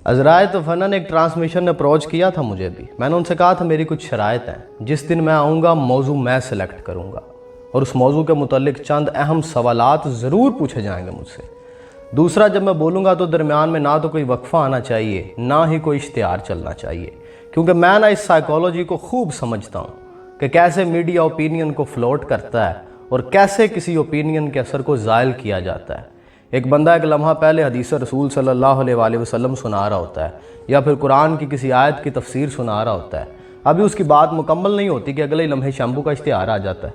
अज़राए तो फ़नन एक ट्रांसमिशन ने अप्रोच किया था मुझे भी। मैंने उनसे कहा था मेरी कुछ शराइत हैं, जिस दिन मैं आऊँगा मौजू मैं सिलेक्ट करूँगा और उस मौजू के मुतल्लिक चंद अहम सवालात ज़रूर पूछे जाएंगे मुझसे। दूसरा, जब मैं बोलूँगा तो दरमियान में ना तो कोई वक्फ़ा आना चाहिए, ना ही कोई इश्तिहार चलना चाहिए, क्योंकि मैं ना इस साइकोलॉजी को खूब समझता हूँ कि कैसे मीडिया ओपिनियन को फ्लोट करता है और कैसे किसी ओपिनियन के असर को ज़ायल किया जाता है। एक बंदा एक लम्हा पहले हदीस रसूल सल्लल्लाहु अलैहि वसल्लम सुना रहा होता है या फिर कुरान की किसी आयत की तफसीर सुना रहा होता है, अभी उसकी बात मुकम्मल नहीं होती कि अगले ही लम्हे शैम्पू का इश्तिहार आ जाता है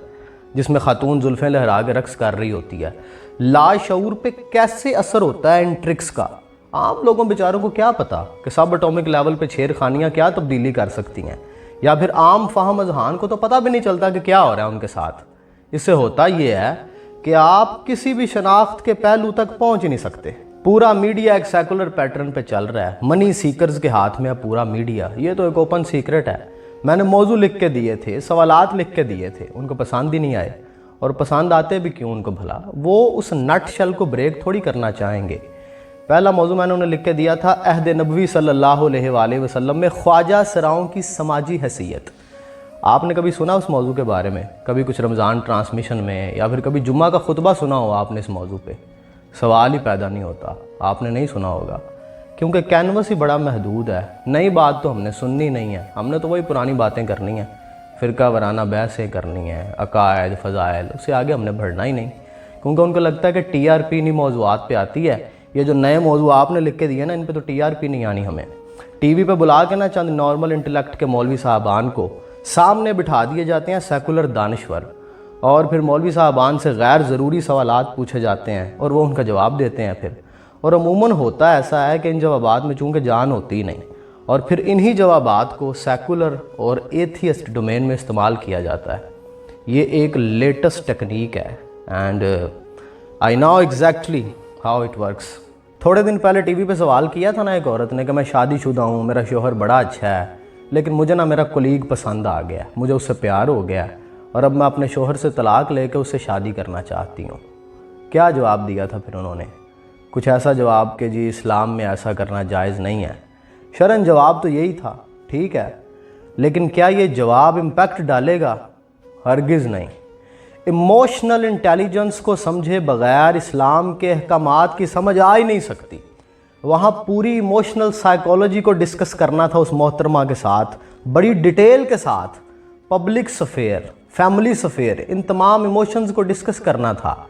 जिसमें खातून जुल्फ़ें लहरा के रक्स कर रही होती है। लाशऊर पे कैसे असर होता है इन ट्रिक्स का, आम लोगों बेचारों को क्या पता कि सब एटॉमिक लेवल पे छेड़खानियाँ क्या तब्दीली कर सकती हैं, या फिर आम फाहम अजहान को तो पता भी नहीं चलता कि क्या हो रहा है उनके साथ। इससे होता ये है कि आप किसी भी शनाख्त के पहलू तक पहुंच ही नहीं सकते। पूरा मीडिया एक सेकुलर पैटर्न पे चल रहा है, मनी सीकर्स के हाथ में है पूरा मीडिया। ये तो एक ओपन सीक्रेट है। मैंने मौजू लिख के दिए थे, सवालात लिख के दिए थे, उनको पसंद ही नहीं आए। और पसंद आते भी क्यों उनको भला, वो उस नट शेल को ब्रेक थोड़ी करना चाहेंगे। पहला मौजू मैंने उन्हें लिख के दिया था अहद नबवी सल्लल्लाहु अलैहि वसल्लम में ख्वाजा सराओं की समाजी हैसियत। आपने कभी सुना उस मौजू के बारे में? कभी कुछ रमज़ान ट्रांसमिशन में या फिर कभी जुम्मा का खुतबा सुना हो आपने इस मौजू पे? सवाल ही पैदा नहीं होता, आपने नहीं सुना होगा, क्योंकि कैनवस ही बड़ा महदूद है। नई बात तो हमने सुननी नहीं है, हमने तो वही पुरानी बातें करनी है, फ़िरका वराना बहसें करनी है, अकायद फ़ज़ाइल, उससे आगे हमने बढ़ना ही नहीं, क्योंकि उनको लगता है कि TRP इन्हीं मौजूआत पे आती है। ये जो नए मौजू आपने लिख के दिए ना, इन पर तो TRP नहीं आनी हमें। TV पे बुला के ना चंद नॉर्मल इंटेलेक्ट के मौलवी साहबान को सामने बिठा दिए जाते हैं सेकुलर दानिश्वर, और फिर मौलवी साहबान से गैर ज़रूरी सवालात पूछे जाते हैं और वो उनका जवाब देते हैं फिर। और अमूमन होता ऐसा है कि इन जवाबात में चूँकि जान होती ही नहीं, और फिर इन्हीं जवाबात को सेकुलर और एथियस्ट डोमेन में इस्तेमाल किया जाता है। ये एक लेटेस्ट टेक्निक है and I know exactly how it works. थोड़े दिन पहले TV पे सवाल किया था ना एक औरत ने कि मैं शादीशुदा हूँ, मेरा शोहर बड़ा अच्छा है, लेकिन मुझे ना मेरा कोलीग पसंद आ गया, मुझे उससे प्यार हो गया और अब मैं अपने शोहर से तलाक लेकर उससे शादी करना चाहती हूँ। क्या जवाब दिया था फिर उन्होंने? कुछ ऐसा जवाब कि जी इस्लाम में ऐसा करना जायज़ नहीं है। शरन जवाब तो यही था, ठीक है, लेकिन क्या ये जवाब इम्पैक्ट डालेगा? हरगिज़ नहीं। इमोशनल इंटेलिजेंस को समझे बगैर इस्लाम के अहकामात की समझ आ ही नहीं सकती। वहाँ पूरी इमोशनल साइकोलॉजी को डिस्कस करना था उस मोहतरमा के साथ, बड़ी डिटेल के साथ, पब्लिक सफ़ेयर, फैमिली सफ़ेयर, इन तमाम इमोशंस को डिस्कस करना था।